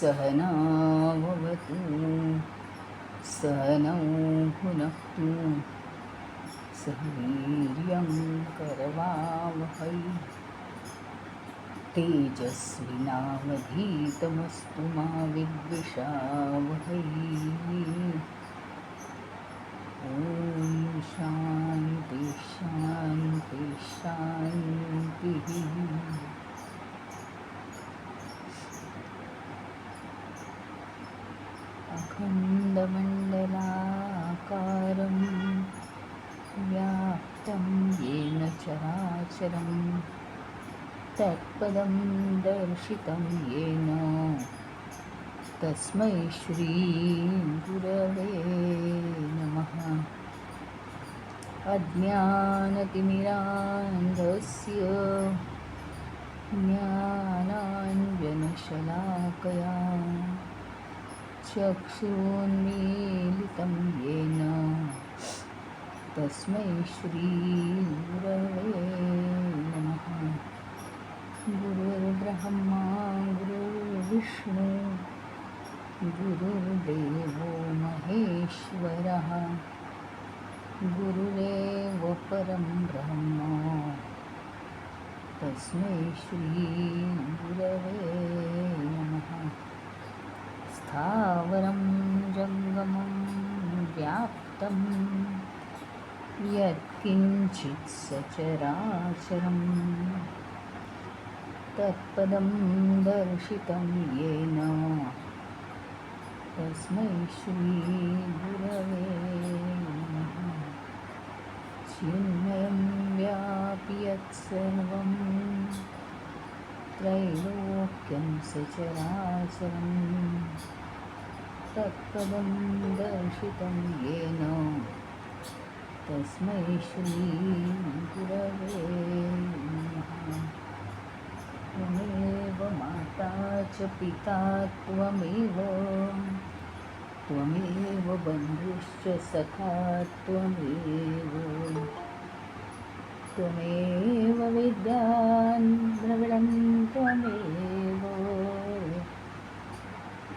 सहना भवतु सहनौ भुनक्तु सह वीर्यं करवावहै तेजस्विनावधीतमस्तु मा विद्विषावहै। ॐ शान्ति शान्ति शान्तिः। अखण्डमण्डलाकारं व्याप्तं येन चराचरं तत्पदं दर्शितं येन तस्मै श्रीगुरवे नमः। अज्ञानतिमिरान्धस्य ज्ञानाञ्जनशलाकया चक्षुन्मीलितं येन तस्मै श्रीगुरवे नमः। गुरुर्ब्रह्मा गुरुर्विष्णु गुरुर्देवो महेश्वरः गुरुरेव परं ब्रह्म तस्मै श्रीगुरवे नमः। स्थावरं जङ्गमं व्याप्तं यत्किञ्चित् सचराचरं तत्पदं दर्शितं येन तस्मै श्रीगुरवे नमः। चिन्मयं व्यापि यत्सर्वं त्रैलोक्यं सचराचरं तत्पदं दर्शितं येन तस्मै श्रीगुरवे नमः। त्वमेव माता च पिता त्वमेव बन्धुश्च सखा त्वमेव विद्यान् द्रविणं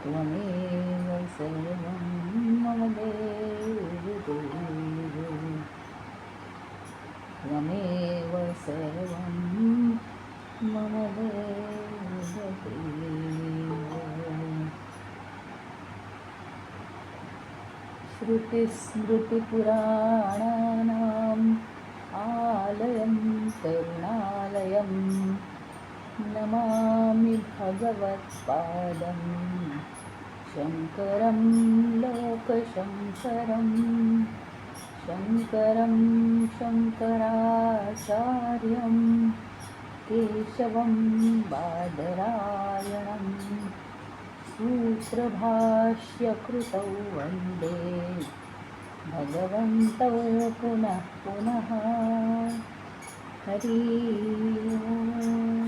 त्वमेव सर्वं मम देव त्वमेव सर्वं मम देव। श्रुतिस्मृतिपुराणानाम् आलयं करुणालयं नमामि भगवत्पादं शङ्करं लोकशङ्करं शङ्कराचार्यं केशवं बादरायणं सूत्रभाष्यकृतौ वन्दे भगवन्तौ पुनः पुनः। हरि ओम्।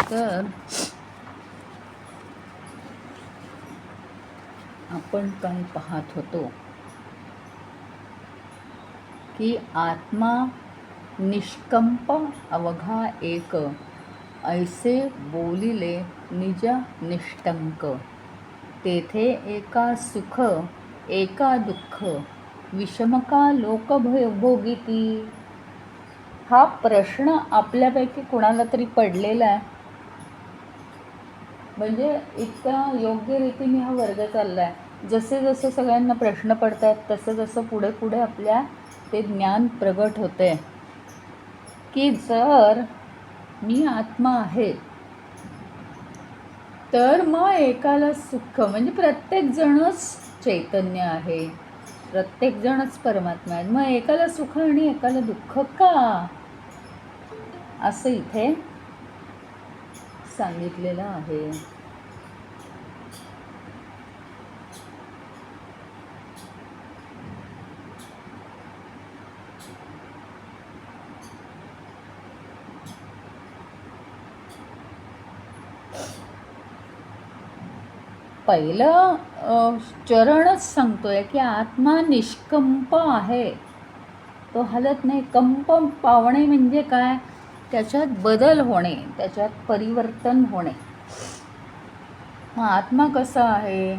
तर आपण काय पाहत होतो की आत्मा निष्कंप अवघा एक, ऐसे बोलिले निज निष्टंक, तेथे एका सुख एका दुःख, विषमका लोक भोगिती. हा प्रश्न आपल्यापैकी कुणाला तरी पडलेला आहे. म्हणजे इतक्या योग्य रीतीने हा वर्ग चालला आहे. जसे जसे सगळ्यांना प्रश्न पडत आहेत तसं जसं पुढे पुढे आपल्या ते ज्ञान प्रगट होते की जर मी आत्मा आहे तर मग एकाला सुख, म्हणजे प्रत्येकजणच चैतन्य आहे, प्रत्येकजणच परमात्मा आहे, मग एकाला सुख आणि एकाला दुःख का, असं इथे सांगितलेलं आहे. पहिलं चरणच सांगतोय की आत्मा निष्कंप आहे, तो हलत नाही. कंप पावणे म्हणजे काय, त्याच्यात बदल होणे, त्याच्यात परिवर्तन होणे. मग आत्मा कसा आहे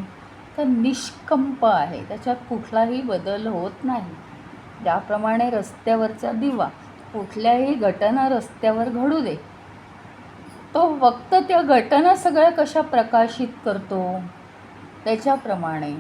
तर निष्कंप आहे, त्याच्यात कुठलाही बदल होत नाही. ज्याप्रमाणे रस्त्यावरचा दिवा, कुठल्याही घटना रस्त्यावर घडू दे, तो फक्त त्या घटना सगळ्या कशा प्रकाशित करतो त्याच्याप्रमाणे.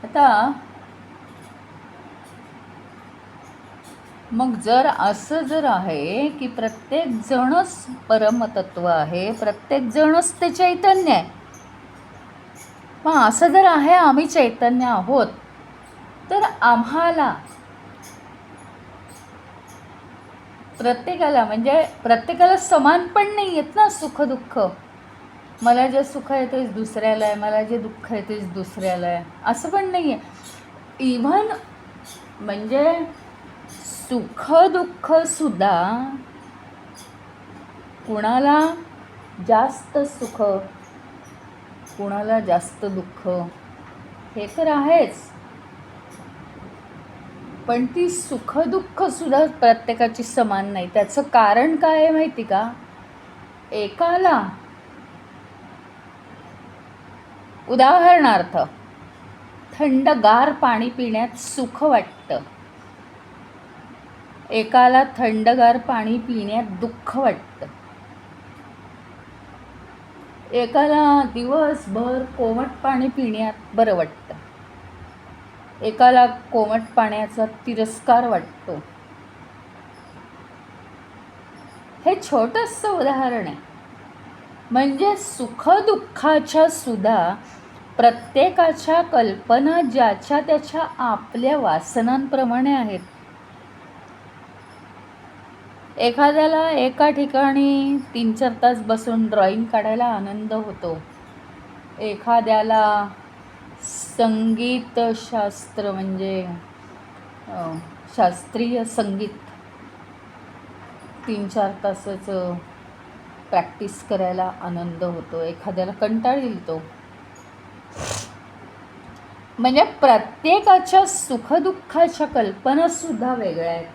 आता मग जर असं जर आहे की प्रत्येक जणच परमतत्व आहे, प्रत्येक जणच ते चैतन्य आहे, मग असं जर आहे आम्ही चैतन्य आहोत, तर आम्हाला प्रत्येकाला, म्हणजे प्रत्येकाला समान पण नाही आहेत ना सुख दुःख. मला जे सुख आहे तेच दुसऱ्याला आहे, मला जे दुःख आहे तेच दुसऱ्याला आहे, असं पण नाही आहे. इव्हन म्हणजे सुख दुःख सुद्धा कुणाला जास्त सुख, कुणाला जास्त दुःख, हे तर आहेच. पण ती सुख दुःख सुद्धा प्रत्येकाची समान नाही. त्याचं कारण काय आहे माहिती का, एकाला उदाहरणार्थ थंडगार पाणी पिण्यात सुख वाटतं, एकाला थंडगार पाणी पिण्यात दुःख वाटतं, एकाला दिवसभर कोमट पाणी पिण्यात बरं वाटतं, एकाला कोमट पाण्याचा तिरस्कार वाटतो. हे छोटंसं उदाहरण आहे. म्हणजे सुख दुःखाच्या सुद्धा प्रत्येकाच्या कल्पना ज्याच्या त्याच्या आपल्या वासनांप्रमाणे आहेत. एखाद्याला एका ठिकाणी 3-4 तास बसून ड्रॉइंग काढायला आनंद होतो, एखाद्याला संगीतशास्त्र म्हणजे शास्त्रीय संगीत 3-4 तासाचं प्रॅक्टिस करायला आनंद होतो, एखाद्याला कंटाळ येतो. म्हणजे प्रत्येकाच्या सुखदुःखाच्या कल्पनासुद्धा वेगळ्या आहेत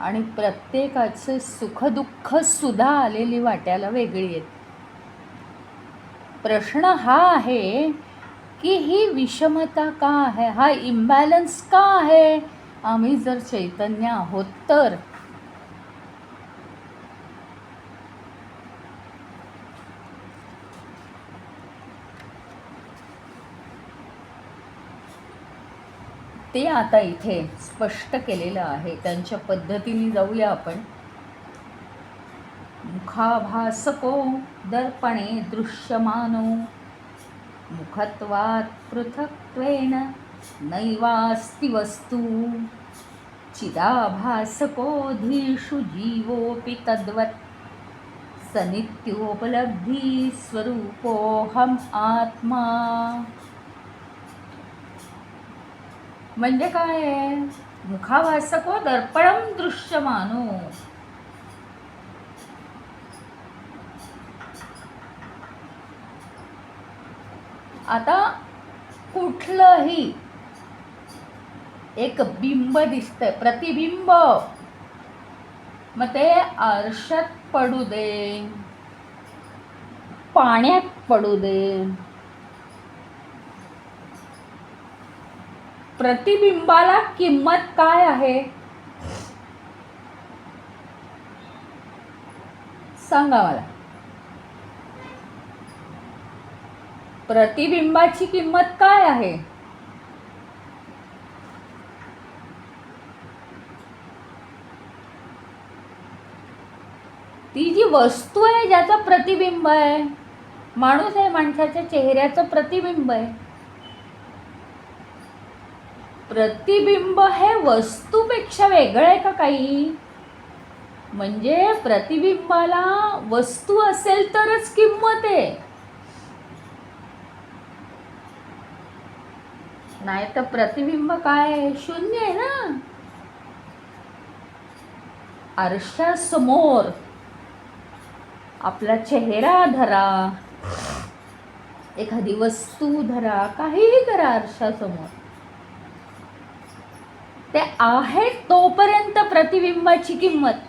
आणि प्रत्येकाचे सुखदुःखसुद्धा आलेली वाट्याला वेगळी आहेत. प्रश्न हा आहे की ही विषमता का आहे, हा इम्बॅलन्स का आहे, आम्ही जर चैतन्य आहोत तर. ते आता इथे स्पष्ट केलेलं आहे, त्यांच्या पद्धतीने जाऊया आपण. मुखाभासको दर्पणे दृश्यमानो मुखत्वात् पृथक्त्वेन नैवास्ति वस्तु चिदाभासकोऽधीषु जीवोऽपि तद्वत् सनित्योपलब्धी स्वरूपोऽहम् आत्मा. म्हणजे काय आहे, मुखाभासको दर्पणं दृश्यमानो. आता कुठलंही एक बिंब दिसतंय, प्रतिबिंब, मग ते आरशात पडू दे, पाण्यात पडू दे, प्रतिबिंबाला किंमत काय आहे सांगा मला. प्रतिबिंबाची किंमत काय आहे? ती जी वस्तू आहे ज्याचं प्रतिबिंब आहे. माणूस आहे, माणसाच्या चेहऱ्याचं प्रतिबिंब आहे. प्रतिबिंब हे वस्तूपेक्षा वेगळं आहे का काही? म्हणजे प्रतिबिंबाला वस्तू असेल तरच किंमत आहे, नाही तर प्रतिबिंब काय शून्य आहे ना. आरशासमोर आपला चेहरा धरा, एखादी वस्तू धरा, काहीही करा आरशासमोर, ते आहे तोपर्यंत प्रतिबिंबाची किंमत,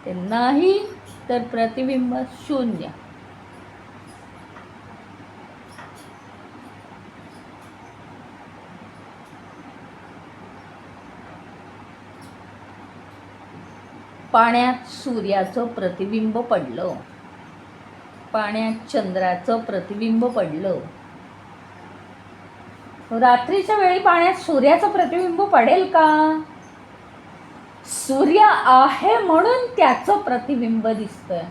ते नाही तर प्रतिबिंब शून्य. पाण्यात सूर्याचं प्रतिबिंब पडलं, पाण्यात चंद्राचं प्रतिबिंब पडलं. रात्रीच्या वेळी पाण्यात सूर्याचं प्रतिबिंब पडेल का? सूर्य आहे म्हणून त्याचं प्रतिबिंब दिसतंय.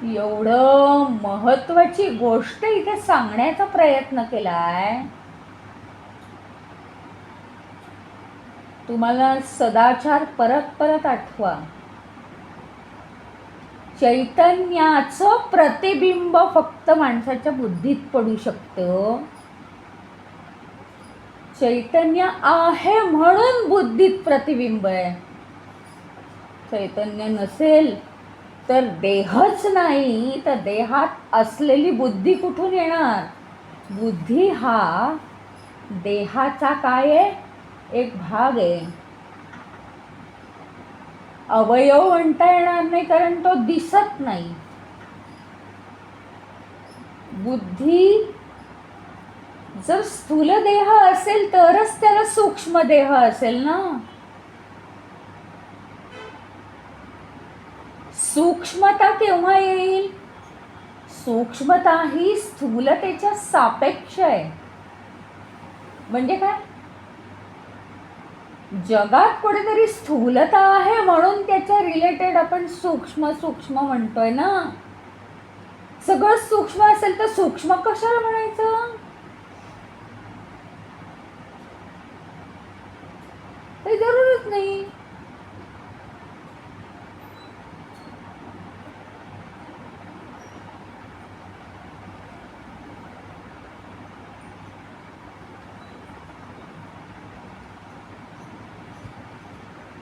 एवढं महत्वाची गोष्ट इथे सांगण्याचा प्रयत्न केलाय. तुम्हाला सदाचार परत परत आठवा. चैतन्याचं प्रतिबिंब फक्त माणसाच्या बुद्धीत पडू शकतं. चैतन्य आहे म्हणून बुद्धीत प्रतिबिंब आहे. चैतन्य नसेल तर देहच नाही, तर देहात असलेली बुद्धी कुठून येणार? बुद्धी हा देहाचा काय आहे? एक भाग आहे. अवयव म्हणता येणार नाही कारण तो दिसत नाही. बुद्धी जर स्थूल देह असेल तरच त्याला सूक्ष्म देह असेल ना. सूक्ष्मता केव्हा येईल? सूक्ष्मता ही स्थूलतेच्या सापेक्ष आहे. म्हणजे काय? जगात कुठेतरी स्थूलता आहे म्हणून त्याच्या रिलेटेड आपण सूक्ष्म सूक्ष्म म्हणतोय ना. सगळं सूक्ष्म असेल तर सूक्ष्म कशाला म्हणायचं? काही जरूरच नाही.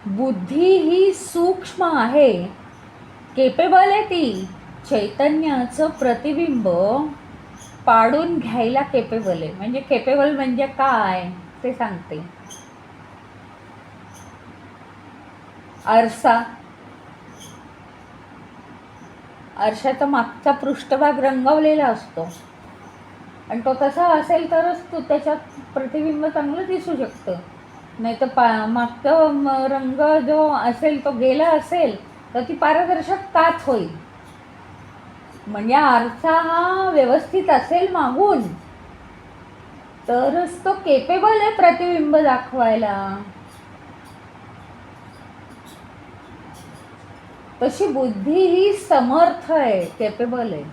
बुद्धी ही सूक्ष्म आहे, केपेबल आहे. ती चैतन्याचं प्रतिबिंब पाडून घ्यायला केपेबल आहे. म्हणजे केपेबल म्हणजे काय ते सांगते. आरसा, आरशाचा मागचा पृष्ठभाग रंगवलेला असतो आणि तो तसा असेल तरच तो त्याच्यात प्रतिबिंब चांगलं दिसू शकतं. नाही तर मागचा रंग जो असेल तो गेला असेल तर ती पारदर्शक काच होईल. म्हणजे आरसा हा व्यवस्थित असेल मागून तरच तो केपेबल आहे प्रतिबिंब दाखवायला. तशी बुद्धी ही समर्थ आहे, केपेबल आहे.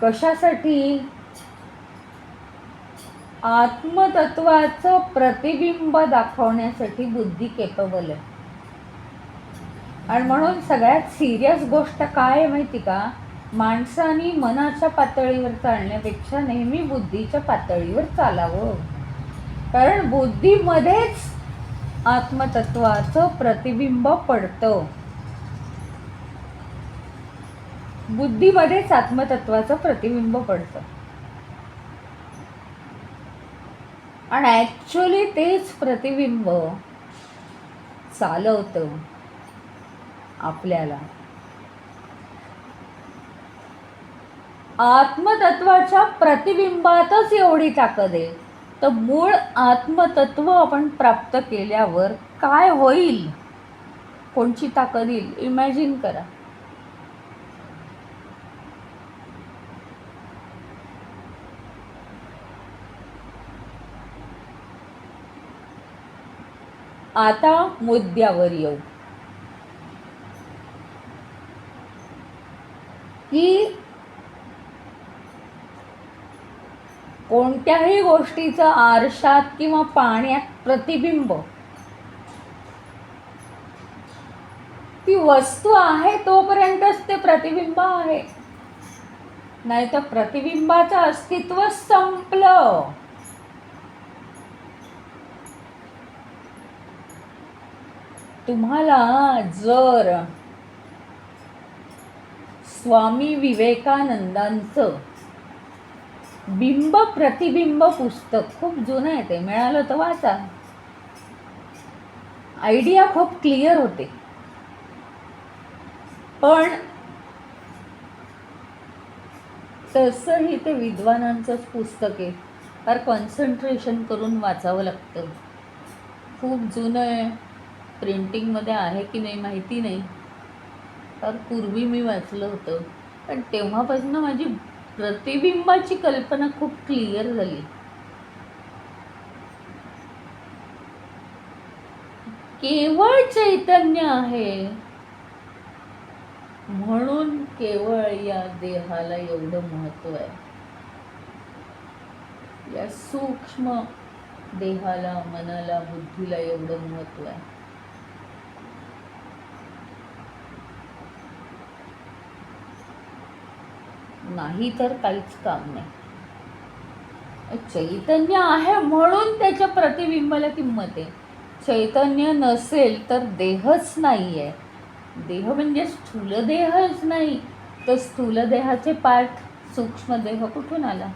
कशासाठी? आत्मतत्वाचं प्रतिबिंब दाखवण्यासाठी बुद्धी केपेबल आहे. आणि म्हणून सगळ्यात सिरियस गोष्ट काय आहे माहिती का? माणसाने मनाच्या पातळीवर चालण्यापेक्षा नेहमी बुद्धीच्या पातळीवर चालावं. कारण बुद्धीमध्येच आत्मतत्वाचं प्रतिबिंब पडतं. बुद्धीमध्येच आत्मतत्वाचं प्रतिबिंब पडतं. आणि ॲक्च्युली तेच प्रतिबिंब चालवतं. आपल्याला. आत्मतत्वाच्या प्रतिबिंबातच एवढी ताकद आहे, तर मूळ आत्मतत्व आपण प्राप्त केल्यावर काय होईल, कोणची ताकद येईल, इमॅजिन करा. आता मुद्द्यावर येऊ की कोणत्याही गोष्टीचं आरशात किंवा पाण्यात प्रतिबिंब, ती वस्तू आहे तोपर्यंतच ते प्रतिबिंब आहे, नाही तर प्रतिबिंबाचं अस्तित्व संपलं. तुम्हाला जर स्वामी विवेकानंदांचं बिंब प्रतिबिंब पुस्तक, खूप जुनं आहे ते, मिळालं तर वाचा. आयडिया खूप क्लिअर होते. पण तसंही ते विद्वानांचंच पुस्तक आहे, फार कॉन्सन्ट्रेशन करून वाचावं लागतं. खूप जुनं आहे, प्रिंटिंगमध्ये आहे की नाही माहिती नाही, फार पूर्वी मी वाचलं होतं. पण तेव्हापासून माझी प्रतिबिंबाची कल्पना खूप क्लिअर झाली. केवळ चैतन्य आहे म्हणून केवळ या देहाला एवढं महत्त्व आहे, या सूक्ष्म देहाला, मनाला, बुद्धीला एवढं महत्त्व आहे. नाही तर काहीच काम नाही. चैतन्य आहे म्हणून त्याच्या प्रतिबिंबाला किंमत आहे. चैतन्य नसेल तर देहच नाही आहे. देह म्हणजे स्थूल देहच नाही, तर स्थूल देहाचे पार्ट सूक्ष्म देह कुठून आला?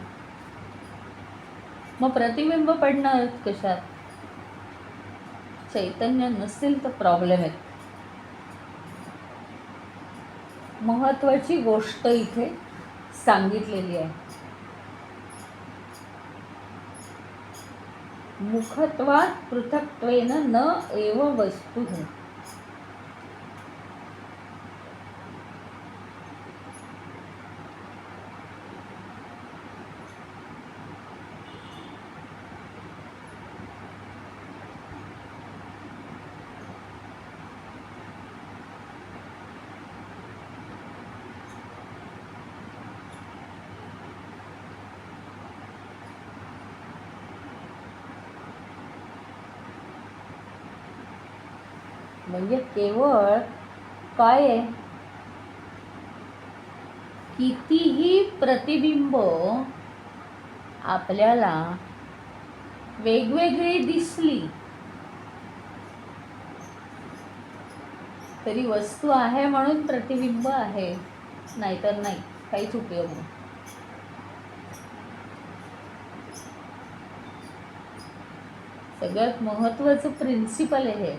मग प्रतिबिंब पडणार कशात? चैतन्य नसेल तर प्रॉब्लेम आहे. महत्वाची गोष्ट इथे सांगितलेली आहे. मुखत्वात् पृथक्त्वेन न एव वस्तुः. म्हणजे केवळ काय आहे, कितीही प्रतिबिंब आपल्याला वेगवेगळी दिसली तरी वस्तू आहे म्हणून प्रतिबिंब आहे, नाहीतर नाही, काहीच उपयोग नाही. सगळ्यात महत्त्वाचं प्रिन्सिपल आहे हे.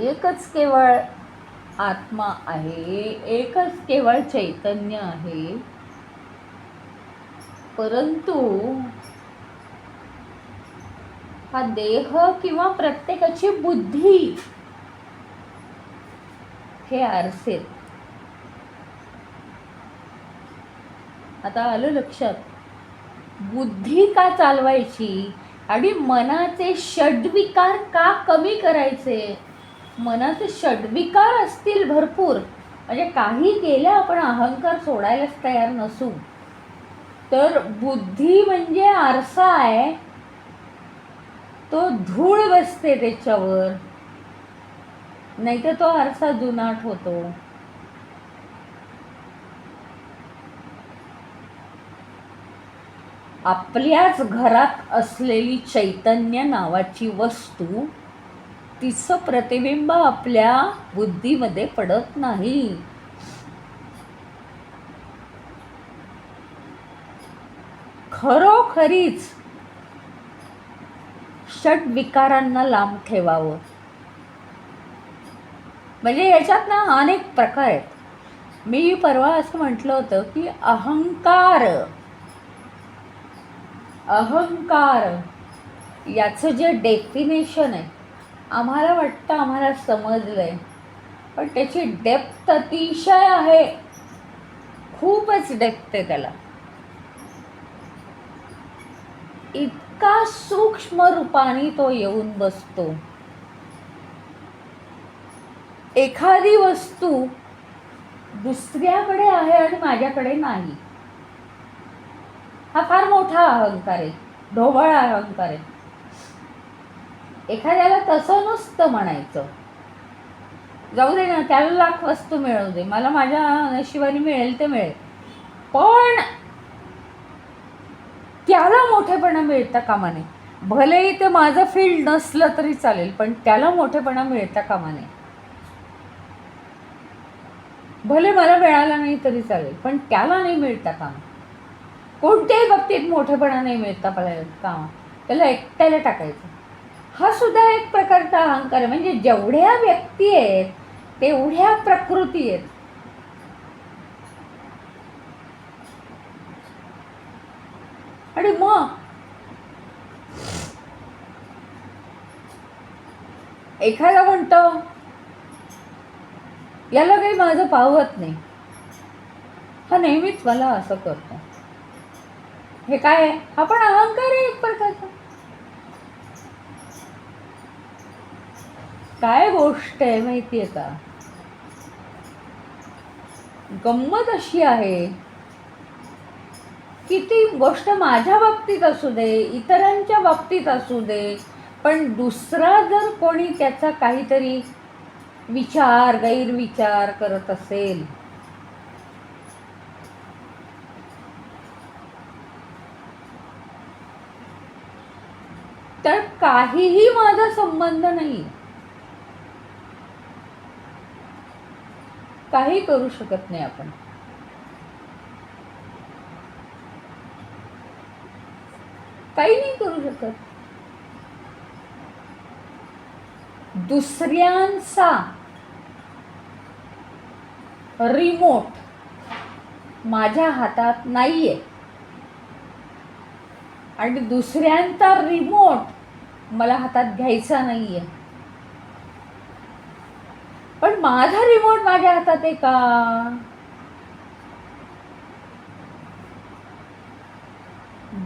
एकच केवळ आत्मा आहे, एकच केवळ चैतन्य आहे. परंतु हा देह किंवा प्रत्येकाची बुद्धी हे आरसे. आता आलं लक्षात, बुद्धी का चालवायची आणि मनाचे षड्विकार का कमी करायचे? मनाचे षड्विकार असतील भरपूर, म्हणजे काही केलं आपण अहंकार सोडायलाच तयार नसू, तर बुद्धी म्हणजे आरसा आहे, तो धूळ बसते त्याच्यावर, नाही तर तो आरसा जुनाट होतो. आपल्याच घरात असलेली चैतन्य नावाची वस्तू तिचं प्रतिबिंब आपल्या बुद्धीमध्ये पडत नाही. खरोखरीच षट विकारांना लांब ठेवावं. म्हणजे याच्यात ना अनेक प्रकार आहेत. मी परवा असं म्हटलं होतं की अहंकार याचं जे डेफिनेशन आहे, आम्हाला वाटतं आम्हाला समजलं आहे, पण त्याची डेप्थ अतिशय आहे. खूपच डेप्थ आहे त्याला. इतका सूक्ष्म रूपाने तो येऊन बसतो. एखादी वस्तू दुसऱ्याकडे आहे आणि माझ्याकडे नाही, हा फार मोठा अहंकार आहे, ढोबळ अहंकार आहे. एखाद्याला तसं नसतं म्हणायचं, जाऊ दे ना, त्याला लाख वस्तू मिळवू दे, मला माझ्या नशिबाने मिळेल ते मिळेल, पण त्याला मोठेपणा मिळता कामा नये. भलेही ते माझं फील्ड नसलं तरी चालेल, पण त्याला मोठेपणा मिळता कामा नये. भले मला मिळाला नाही तरी चालेल, पण त्याला नाही मिळता कामा. कोणत्याही बाबतीत मोठेपणा नाही मिळता कामा, त्याला एकट्याला टाकायचं. हा सुद्धा एक प्रकारचा अहंकार आहे. म्हणजे जेवढ्या व्यक्ती आहेत तेवढ्या प्रकृती आहेत. आणि मग एखादा म्हणतो याला काही माझं पावत नाही, हा नेहमीच मला असं करतो. हे काय आहे? हा पण अहंकार आहे एक प्रकारचा. काय गोष्ट आहे माहितीये का? गंमत अशी आहे की ती गोष्ट माझ्या बाबतीत असू दे, इतरांच्या बाबतीत असू दे, पण दुसरा जर कोणी त्याचा काहीतरी विचार गैरविचार करत असेल, तर काहीही माझा संबंध नाही, काही करू शकत नाही आपण. काही नाही करू शकत. दुसऱ्यांचा रिमोट माझ्या हातात नाहीये आणि दुसऱ्यांचा रिमोट मला हातात घ्यायचा नाहीये, पण माझा रिमोट माझ्या हातात आहे का?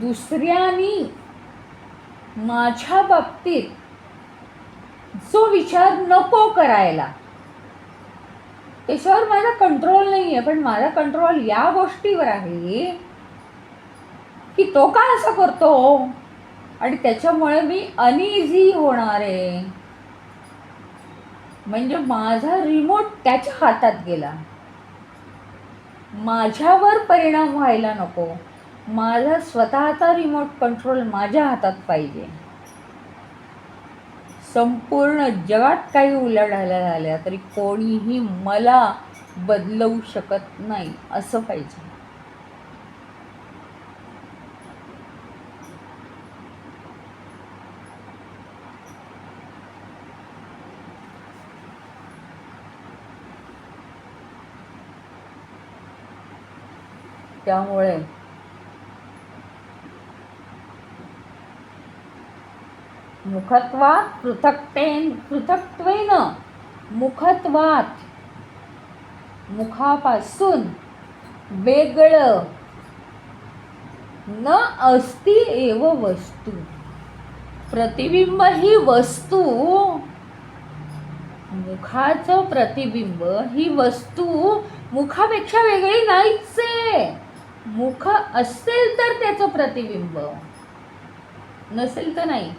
दुसऱ्यांनी माझ्या बाबतीत जो विचार नको करायला, त्याच्यावर माझा कंट्रोल नाही आहे, पण माझा कंट्रोल या गोष्टीवर आहे की तो का असं करतो आणि त्याच्यामुळे मी अनइझी होणार आहे. म्हणजे माझा रिमोट त्याच्या हातात गेला, माझ्यावर परिणाम व्हायला नको. माझा स्वतःचा रिमोट कंट्रोल माझ्या हातात पाहिजे. संपूर्ण जगात काही उलाढाल्या झाल्या तरी कोणीही मला बदलवू शकत नाही, असं पाहिजे. त्यामुळे मुखत्वात पृथक्त्वेन, मुखत्वात मुखापासून वेगळं न अस्ति एव वस्तू. प्रतिबिंब ही वस्तू, मुखाचं प्रतिबिंब ही वस्तू मुखापेक्षा वेगळी नाहीच आहे. मुख असेल तर त्याचं प्रतिबिंब, नसेल तर नाही.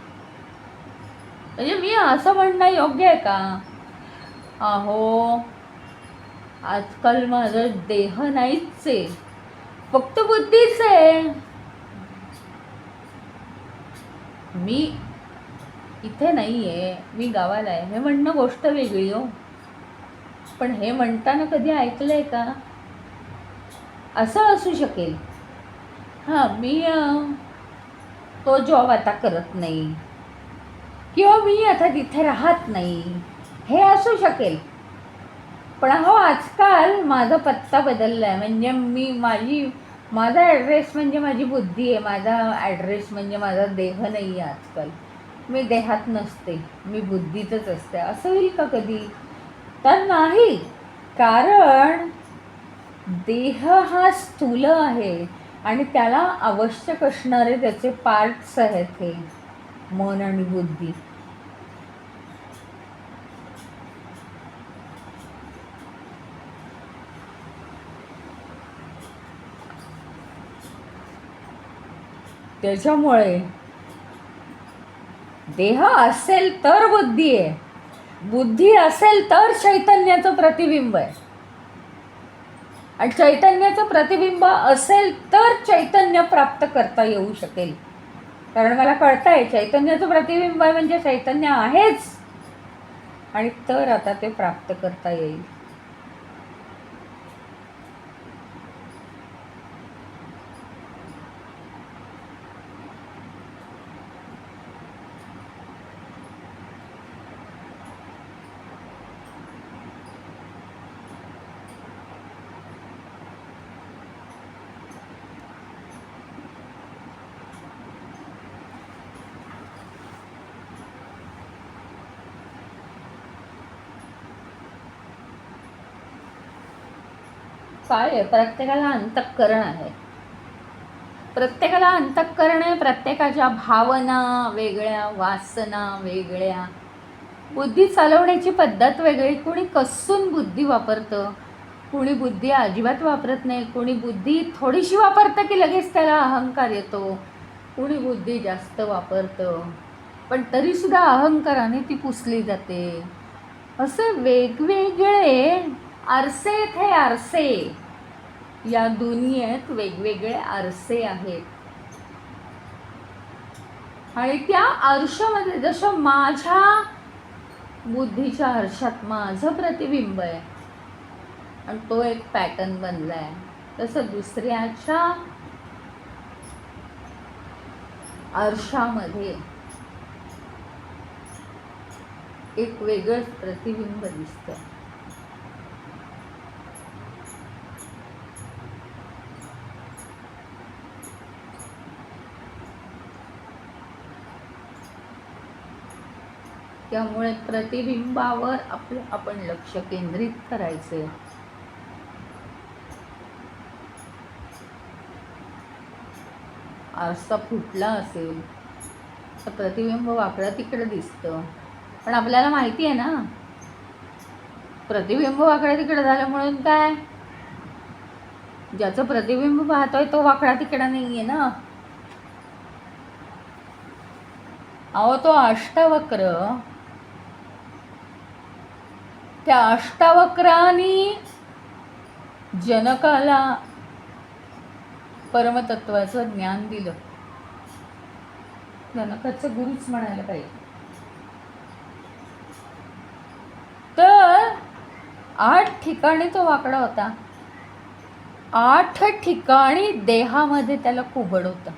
म्हणजे मी असं म्हणणं योग्य आहे का? अहो, आजकाल माझा देह नाहीच आहे, फक्त बुद्धीच आहे. मी इथे नाही आहे, मी गावाला आहे, हे म्हणणं गोष्ट वेगळी हो. पण हे म्हणताना कधी ऐकलं आहे का? असं असू शकेल, हां मी तो जॉब आता करत नाही, किंवा मी आता तिथे राहत नाही, हे असू शकेल. पण हो आजकाल माझा पत्ता बदलला आहे. म्हणजे माझा ॲड्रेस म्हणजे माझी बुद्धी आहे, माझा ॲड्रेस म्हणजे माझा देह नाही आहे. आजकाल मी देहात नसते, मी बुद्धीतच असते. असं होईल का कधी? तर नाही. कारण देह हा स्थूल आहे आणि त्याला आवश्यक असणारे त्याचे पार्ट्स आहेत, हे मन आणि बुद्धी. त्याच्यामुळे देह असेल तर बुद्धी आहे, बुद्धी असेल तर चैतन्याचं प्रतिबिंब आहे, आणि चैतन्याचं प्रतिबिंब असेल तर चैतन्य प्राप्त करता येऊ शकेल. कारण मला कळतं आहे चैतन्याचं प्रतिबिंब आहे म्हणजे चैतन्य आहेच, आणि तर आता ते प्राप्त करता येईल. काय आहे? प्रत्येकाला अंतःकरण आहे, प्रत्येकाला अंतःकरण आहे. प्रत्येकाच्या भावना वेगळ्या, वासना वेगळ्या, बुद्धी चालवण्याची पद्धत वेगळी. कुणी कसून बुद्धी वापरतं, कुणी बुद्धी अजिबात वापरत नाही, कुणी बुद्धी थोडीशी वापरतं की लगेच त्याला अहंकार येतो, कुणी बुद्धी जास्त वापरतं पण तरीसुद्धा अहंकाराने ती पुसली जाते. असे वेगवेगळे आरसे, हे आरसे, या दुनियेत वेगवेगळे आरसे आहेत. आणि त्या आरशामध्ये जसं माझ्या बुद्धीच्या आरशात माझं प्रतिबिंब आहे आणि तो एक पॅटर्न बनला आहे, तसं दुसऱ्याच्या आरशामध्ये एक वेगळंच प्रतिबिंब दिसतं. त्यामुळे प्रतिबिंबावर आपण लक्ष केंद्रित करायचे. आरसा फुटला असेल तर प्रतिबिंब वाकडं तिकडं दिसतं, पण आपल्याला माहिती आहे ना प्रतिबिंब वाकडं तिकडं झालं म्हणून काय, ज्याचं प्रतिबिंब पाहतोय तो वाकडा तिकडा नाही आहे ना. अहो तो अष्टवक्र, त्या अष्टवक्रांनी जनकाला परमतत्वाचं ज्ञान दिलं. जनकाचं गुरुच म्हणायला पाहिजे. तर 8 ठिकाणी तो वाकडा होता, 8 ठिकाणी देहामध्ये त्याला कुबड होतं.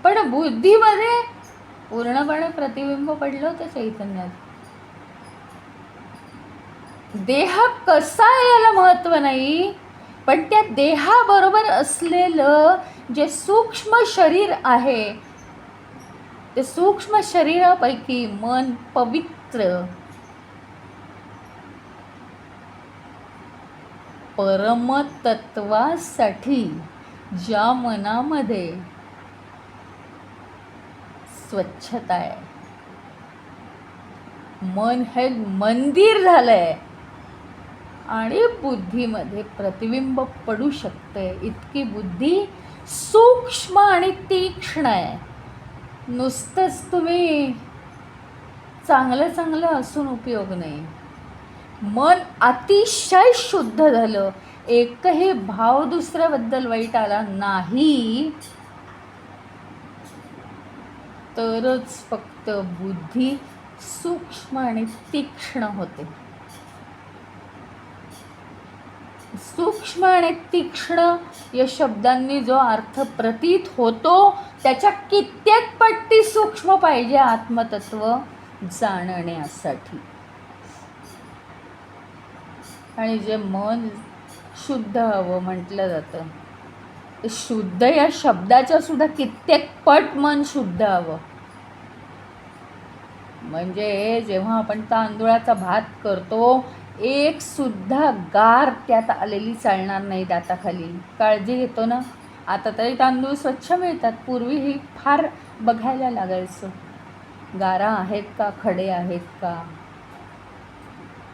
पण बुद्धीमध्ये पूर्णपणे प्रतिबिंब पडलं होतं चैतन्यात. देह कसा याला महत्व नाही, पण त्या देहाबरोबर असलेलं जे सूक्ष्म शरीर आहे, ते सूक्ष्म शरीरापैकी मन पवित्र परमतत्वासाठी ज्या मनामध्ये स्वच्छता आहे, मन हे मंदिर झालंय आणि बुद्धीमध्ये प्रतिबिंब पडू शकते. इतकी बुद्धी सूक्ष्म आणि तीक्ष्ण आहे. नुसतंच तुम्ही चांगलं चांगलं असून उपयोग नाही. मन अतिशय शुद्ध झालं एकही भाव दुसऱ्याबद्दल वाईट आला नाही तरच फक्त बुद्धी सूक्ष्म आणि तीक्ष्ण होते. सूक्ष्म आणि तीक्ष्ण या शब्दांनी जो अर्थ प्रतीत होतो त्याच्या कित्येक पट्टी सूक्ष्म पाहिजे आत्मतत्व जाणण्यासाठी. आणि जे मन शुद्ध हवं म्हटलं जातं ते शुद्ध या शब्दाच्या सुद्धा कित्येक पट मन शुद्ध हवं. म्हणजे जेव्हा आपण तांदूळाचा भात करतो एक सुद्धा गार त्यात आलेली चालणार नाही दाताखाली. काळजी घेतो ना. आता तरी तांदूळ स्वच्छ मिळतात. पूर्वी ही फार बघायला लागायचं गारा आहेत का, खडे आहेत का.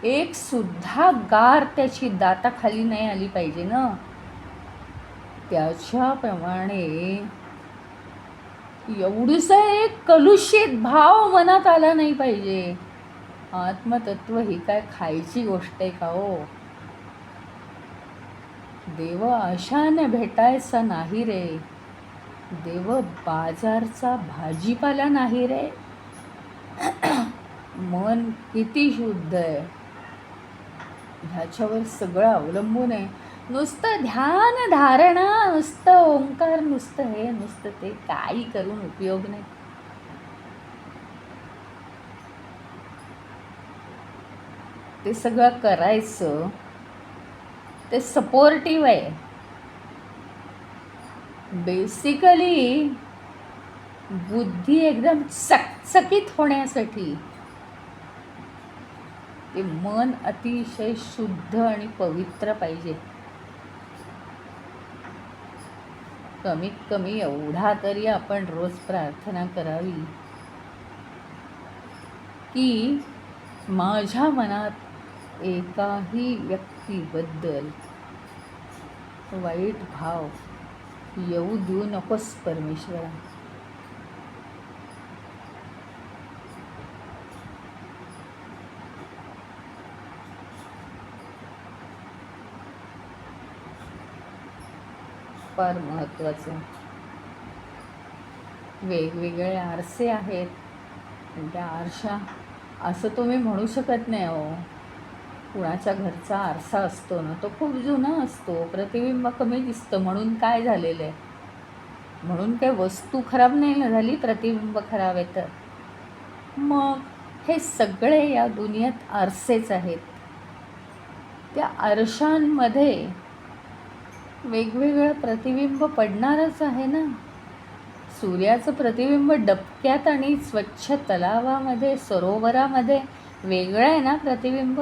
एक सुद्धा गार त्याची दाताखाली नाही आली पाहिजे ना. त्याच्याप्रमाणे एवढूसा एक कलुषित भाव मनात आला नाही पाहिजे. आत्मतत्व ही काय खायची गोष्ट आहे का हो. देव अशाने भेटायचा नाही रे. देव बाजारचा भाजीपाला नाही रे. मन किती शुद्ध आहे ह्याच्यावर सगळं अवलंबून आहे. नुसतं ध्यान धारणा, नुसतं ओंकार, नुसतं हे नुसतं ते काही करून उपयोग नाही. ते सगळं करायचं ते सपोर्टिव्ह आहे. बेसिकली बुद्धी एकदम चकचकीत होण्यासाठी ते मन अतिशय शुद्ध आणि पवित्र पाहिजे. कमीत कमी एवढा तरी आपण रोज प्रार्थना करावी की माझ्या मनात एकाही व्यक्तीबद्दल वाईट भाव येऊ देऊ नकोस परमेश्वरा. फार महत्त्वाचं. वेगवेगळे आरसे आहेत आणि त्या आरशा असं तुम्ही म्हणू शकत नाही हो. कुणाच्या घरचा आरसा असतो ना तो खूप जुना असतो, प्रतिबिंब कमी दिसतं. म्हणून काय झालेलं आहे, म्हणून काय वस्तू खराब नाही ना झाली, प्रतिबिंब खराब आहे तर. मग हे सगळे या दुनियेत आरसेच आहेत. त्या आरशांमध्ये वेगवेगळं प्रतिबिंब पडणारच आहे ना. सूर्याचं प्रतिबिंब डबक्यात आणि स्वच्छ तलावामध्ये, सरोवरामध्ये वेगळं आहे ना प्रतिबिंब.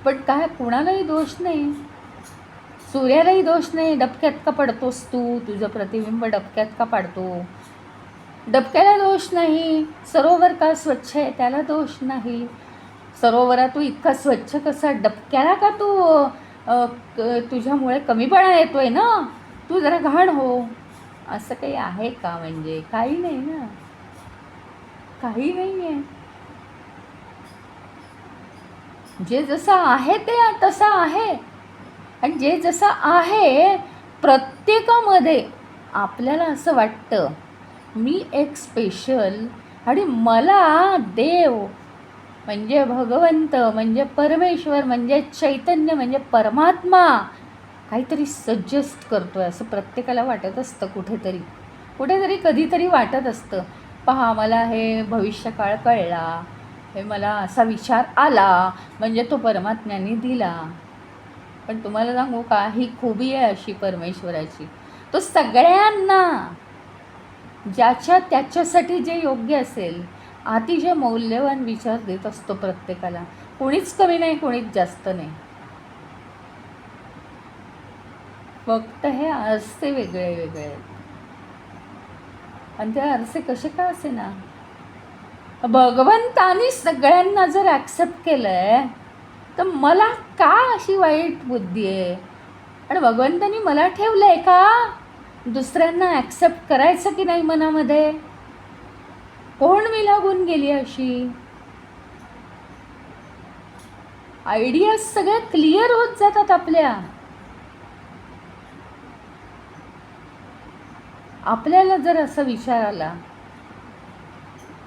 पण काय कुणालाही दोष नाही, सूर्यालाही दोष नाही. डबक्यात का पडतोस तू, तुझं प्रतिबिंब डबक्यात का पाडतो, डबक्याला दोष नाही. सरोवर का स्वच्छ आहे त्याला दोष नाही. सरोवरात तू इतका स्वच्छ कसा, डबक्याला का तू तुझ्यामुळे कमीपणा येतोय ना, तू जरा घाण हो. असं काही आहे का? म्हणजे काही नाही ना, काही नाही आहे. जे जसं आहे ते तसं आहे. आणि जे जसं आहे प्रत्येकामध्ये आपल्याला असं वाटतं मी एक स्पेशल आणि मला देव म्हणजे भगवंत म्हणजे परमेश्वर म्हणजे चैतन्य म्हणजे परमात्मा काहीतरी सजेस्ट करतोय असं प्रत्येकाला वाटत असतं. कुठेतरी कुठेतरी कधीतरी वाटत असतं. पहा मला हे भविष्यकाळ कळला, हे मला असा विचार आला म्हणजे तो परमात्म्याने दिला. पण तुम्हाला सांगू का, ही खूबी आहे अशी परमेश्वराची, तो सगळ्यांना ज्याच्या त्याच्यासाठी जे योग्य असेल अतिशय मौल्यवान विचार देत असतो प्रत्येकाला. कोणीच कमी नाही, कोणीच जास्त नाही. फक्त हे आरसे वेगळे वेगळे आहेत. आणि ते आरसे कसे का असे ना, भगवंतानी सगळ्यांना जर ॲक्सेप्ट केलं आहे तर मला का अशी वाईट बुद्धी आहे. आणि भगवंतानी मला ठेवलं आहे का दुसऱ्यांना ॲक्सेप्ट करायचं की नाही मनामध्ये. कोण मी लागून गेली अशी. आयडियाज सगळ्या क्लिअर होत जातात आपल्या. आपल्याला जर असा विचार आला,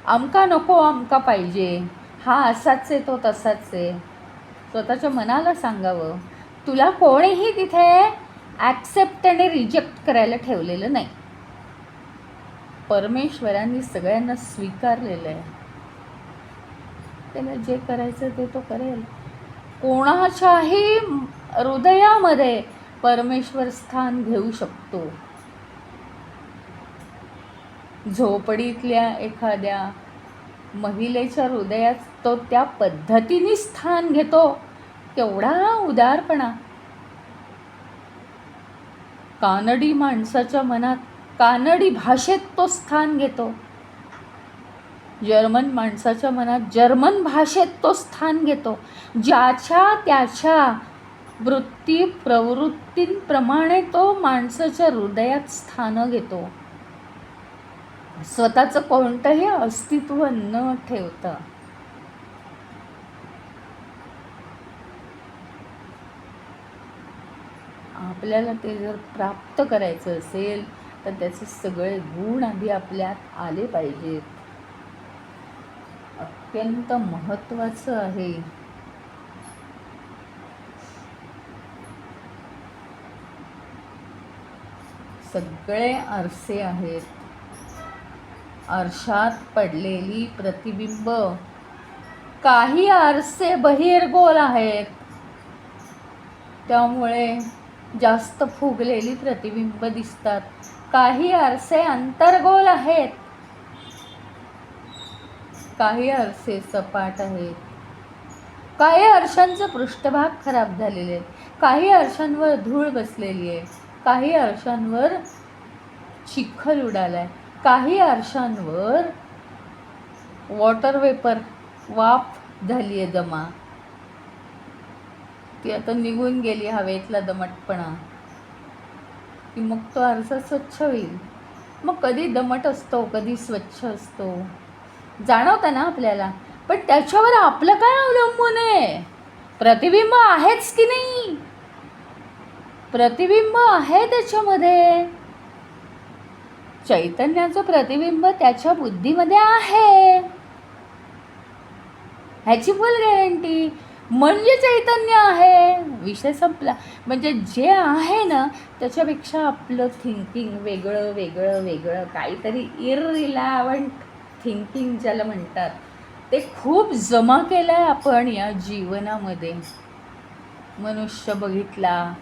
आमका नको आमका पाहिजे, हा असाच आहे तो तसाच आहे, स्वतःच्या मनाला सांगावं, तुला कोणीही तिथे ॲक्सेप्ट आणि रिजेक्ट करायला ठेवलेलं नाही. परमेश्वरांनी सगळ्यांना स्वीकारलेलं आहे. त्याला जे करायचं ते तो करेल. कोणाच्याही हृदयामध्ये परमेश्वर स्थान घेऊ शकतो. झोपडीतल्या एखाद्या महिलेच्या हृदयात तो त्या पद्धतीने स्थान घेतो. केवढा उदारपणा. कानडी माणसाच्या मनात कानडी भाषेत तो स्थान घेतो. जर्मन माणसाच्या मनात जर्मन भाषेत तो स्थान घेतो. ज्याच्या त्याच्या वृत्ती प्रवृत्तींप्रमाणे तो माणसाच्या हृदयात स्थान घेतो. स्वतःचं कोणतंही अस्तित्व न ठेवता. आपल्याला ते जर प्राप्त करायचं असेल तर त्याचे सगळे गुण आधी आपल्यात आले पाहिजेत. अत्यंत महत्त्वाचं आहे. सगळे आरसे आहेत. आरशात पडलेली प्रतिबिंब. काही आरसे बहिर्गोल आहेत, त्यामुळे जास्त फुगलेली प्रतिबिंब दिसतात. काही आरसे अंतर्गोल आहेत, काही आरसे सपाट आहेत. काही आरशांचा पृष्ठभाग खराब झालेले आहेत, काही आरशांवर धूळ बसलेली आहे, काही आरशांवर चिखल उडाला आहे, काही आरशांवर वॉटर वेपर वाफ झाली आहे जमा. ती आता निघून गेली हवेतला दमटपणा, की मग तो आरसा स्वच्छ होईल. मग कधी दमट असतो कधी स्वच्छ असतो जाणवतं ना आपल्याला. पण त्याच्यावर आपलं काय अवलंबून आहे? प्रतिबिंब आहेच की नाही? प्रतिबिंब आहे त्याच्यामध्ये. चैतन्याचं प्रतिबिंब त्याच्या बुद्धीमध्ये आहे, ह्याची फुल गॅरंटी. म्हणजे चैतन्य आहे, विषय संपला. म्हणजे जे आहे ना त्याच्यापेक्षा आपलं थिंकिंग वेगळं वेगळं वेगळं काहीतरी इररिलेव्हंट थिंकिंग ज्याला म्हणतात, ते खूप जमा केलं आहे आपण या जीवनामध्ये. मनुष्य बघितला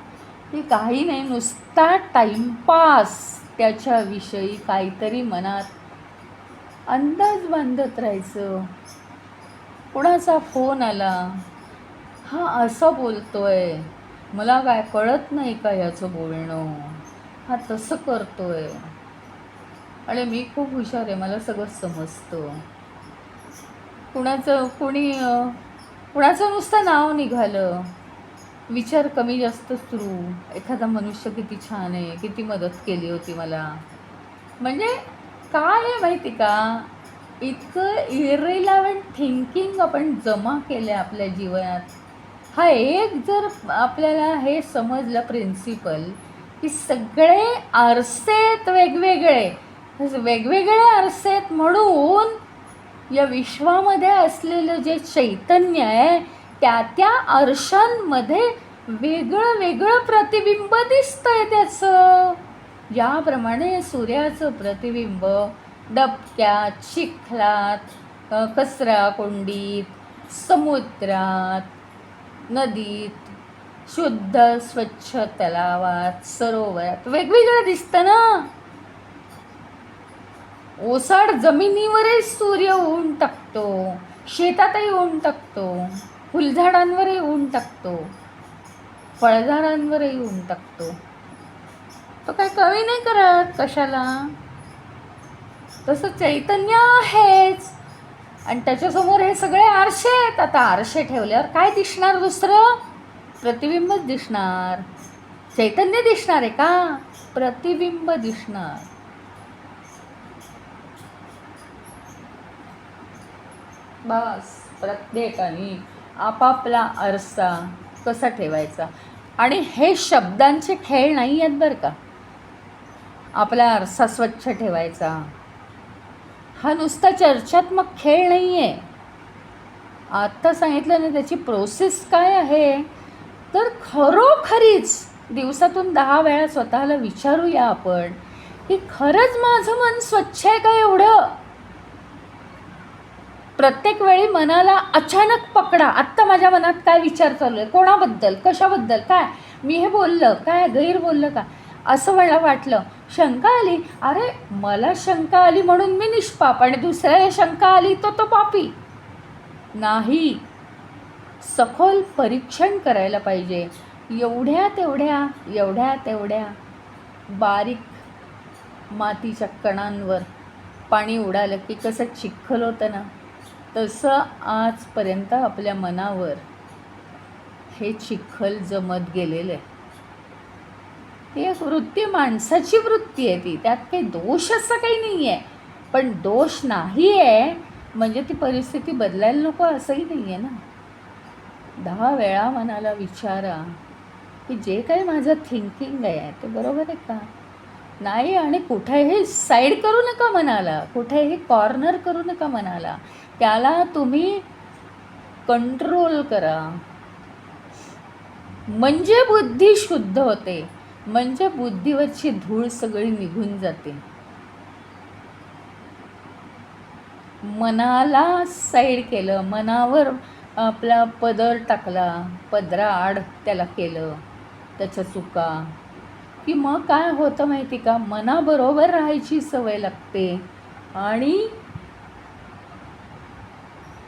की काही नाही, नुसता टाईमपास. त्याच्याविषयी काहीतरी मनात अंदाज बांधत राहायचं. कोणाचा फोन आला, हा असं बोलतोय, मला काय कळत नाही का याचं बोलणं, हा तसं करतोय, आणि मी खूप हुशार आहे, मला सगळं समजतं. कुणाचं नुसतं नाव निघालं, विचार कमी जास्त सुरू. एखादा मनुष्य किती छान आहे, किती मदत केली होती मला. म्हणजे काय आहे माहिती का, इतकं इररिलेव्हंट थिंकिंग आपण जमा केलं आहे आपल्या जीवनात. हा एक जर आपल्याला हे समजलं प्रिन्सिपल, की सगळे आरसेत वेगवेगळे वेगवेगळे आरसेत, म्हणून या विश्वामध्ये असलेलं जे चैतन्य आहे त्या आरशांमध्ये वेगळं वेगळं प्रतिबिंब दिसतंय त्याचं. ज्याप्रमाणे सूर्याचं प्रतिबिंब डबक्यात, चिखलात, कचरा कोंडीत, समुद्रात, नदीत, शुद्ध स्वच्छ तलावात, सरोवरात वेगवेगळं दिसतं ना. ओसाड जमिनीवरही सूर्य ऊन टाकतो, शेतातही ऊन टाकतो, फुलझाडांवरही ऊन टाकतो, फळझाडांवरही ऊन टाकतो. तो काय कमी नाही करत कशाला. तसं चैतन्य आहेच, आणि त्याच्यासमोर हे सगळे आरसे आहेत. आता आरसे ठेवल्यावर काय दिसणार? दुसरं प्रतिबिंबच दिसणार. चैतन्य दिसणार आहे का? प्रतिबिंब दिसणार. बस प्रत्येकाने आपापला आरसा कसा ठेवायचा. आणि हे शब्दांचे खेळ नाही आहेत बरं का. आपला आरसा स्वच्छ ठेवायचा हा नुसता चर्चात्मक खेळ नाही आहे. आत्ता सांगितलं ना त्याची प्रोसेस काय आहे, तर खरोखरीच दिवसातून 10 वेळा स्वतःला विचारूया आपण की खरंच माझं मन स्वच्छ आहे का एवढं. प्रत्येक वेळी मनाला अचानक पकडा. आत्ता माझ्या मनात काय विचार चालू आहे, कोणाबद्दल, कशाबद्दल, काय मी हे बोललं, काय गैर बोललं का, असं मला वाटलं, शंका आली, अरे मला शंका आली म्हणून मी निष्पाप आणि दुसऱ्याला शंका आली तो पापी नाही. सखोल परीक्षण करायला पाहिजे. एवढ्या तेवढ्या बारीक मातीच्या कणांवर पाणी उडालं की कसं चिखल होतं ना, तसं आजपर्यंत आपल्या मनावर हे चिखल जमत गेलेलं आहे. ही एक वृत्ती, माणसाची वृत्ती आहे ती, त्यात काही दोष असं काही नाही आहे. पण दोष नाही आहे म्हणजे ती परिस्थिती बदलायला नको असंही नाही आहे ना. 10 वेळा मनाला विचारा की जे काही माझं थिंकिंग आहे ते बरोबर आहे का नाही. आणि कुठेही साईड करू नका मनाला, कुठेही कॉर्नर करू नका मनाला. त्याला तुम्ही कंट्रोल करा, म्हणजे बुद्धी शुद्ध होते, म्हणजे बुद्धीवरची धूळ सगळी निघून जाते. मनाला साईड केलं, मनावर आपला पदर टाकला, पदराआड त्याला केलं, त्याच्या चुका, की मग काय होतं माहिती का, मनाबरोबर राहायची सवय लागते आणि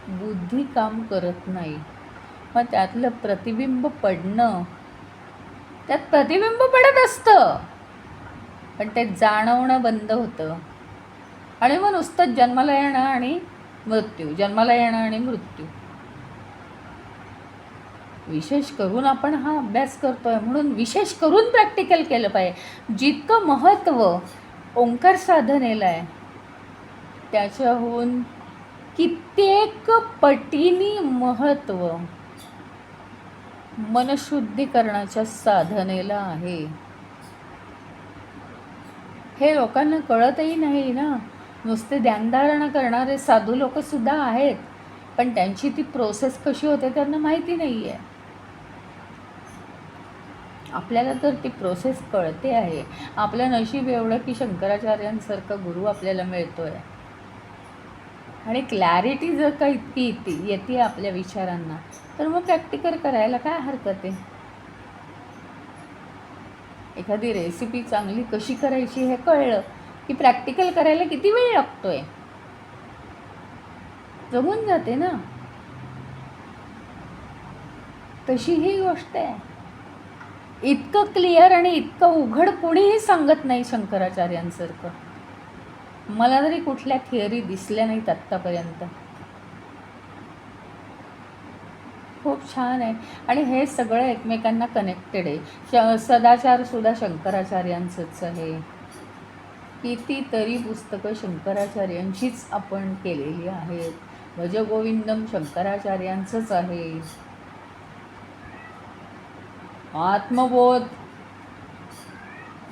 बुद्धी काम करत नाही. मग त्यातलं प्रतिबिंब पडणं, त्यात प्रतिबिंब पडत असतं पण ते जाणवणं बंद होतं. आणि मग नुसतं जन्माला येणं आणि मृत्यू, जन्माला येणं आणि मृत्यू. विशेष करून आपण हा अभ्यास करतोय म्हणून विशेष करून प्रॅक्टिकल केलं पाहिजे. जितकं महत्त्व ओंकार साधनेला आहे त्याच्याहून कित्येक पटीनी महत्त्व मनशुद्धीकरणाच्या साधनेला आहे. हे लोकांना कळतही नाही ना. नुसते ध्यानधारणा करणारे साधू लोकसुद्धा आहेत, पण त्यांची ती प्रोसेस कशी होते त्यांना माहिती नाही आहे. आपल्याला तर ती प्रोसेस कळते आहे. आपलं नशीब एवढं की शंकराचार्यांसारखा गुरु आपल्याला मिळतो आहे. आणि क्लॅरिटी जर का इतकी येते आपल्या विचारांना, तर मग प्रॅक्टिकल करायला काय हरकत आहे. एखादी रेसिपी चांगली कशी करायची हे कळलं की प्रॅक्टिकल करायला किती वेळ लागतोय, जमून जाते ना. तशी ही गोष्ट आहे. इतकं क्लिअर आणि इतकं उघड कोणीही सांगत नाही शंकराचार्यांसारखं. मला तरी कुठल्या थिअरी दिसल्या नाहीत आत्तापर्यंत. खूप छान आहे आणि हे सगळं एकमेकांना कनेक्टेड आहे. सदाचारसुद्धा शंकराचार्यांचंच आहे. कितीतरी पुस्तकं शंकराचार्यांचीच आपण केलेली आहेत. भजगोविंदम शंकराचार्यांचंच आहे.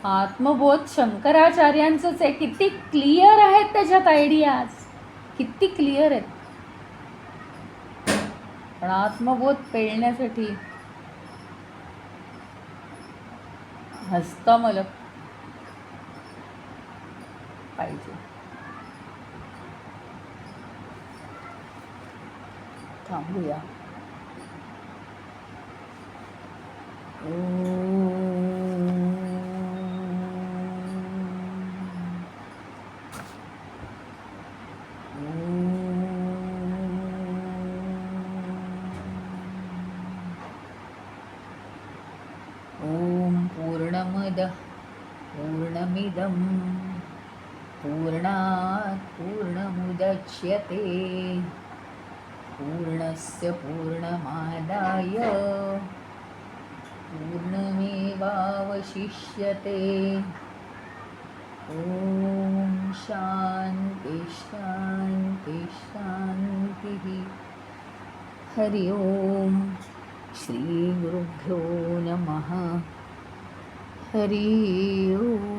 आत्मबोध शंकराचार्यांचंच आहे. किती क्लिअर आहेत त्याच्यात आयडियाज, किती क्लिअर आहेत. पण आत्मबोध पेळण्यासाठी हस्तमलक पाहिजे. थांबूया. ओम पूर्णमद पूर्णमिदं पूर्णात् पूर्णमुदच्यते पूर्णस्य पूर्णमादाय पूर्णमेवावशिष्यते. ओम शांती शांती शांती. हरि ओम. श्री गुरुभ्यो नमः. हरि ओम.